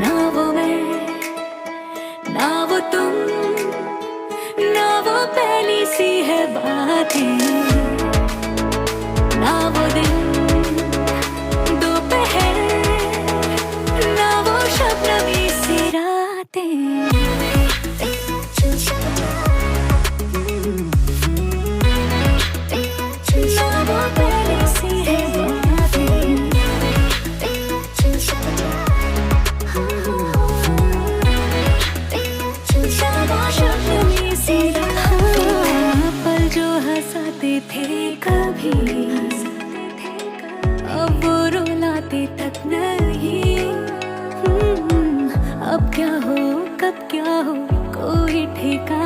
ना वो मैं, ना वो तुम, ना वो पहली सी है बातें, ना वो दिन दोपहर, ना वो शबनमी सी रातें। थे कभी अब वो रुलाते तक नहीं। अब क्या हो कब क्या हो कोई ठिकाना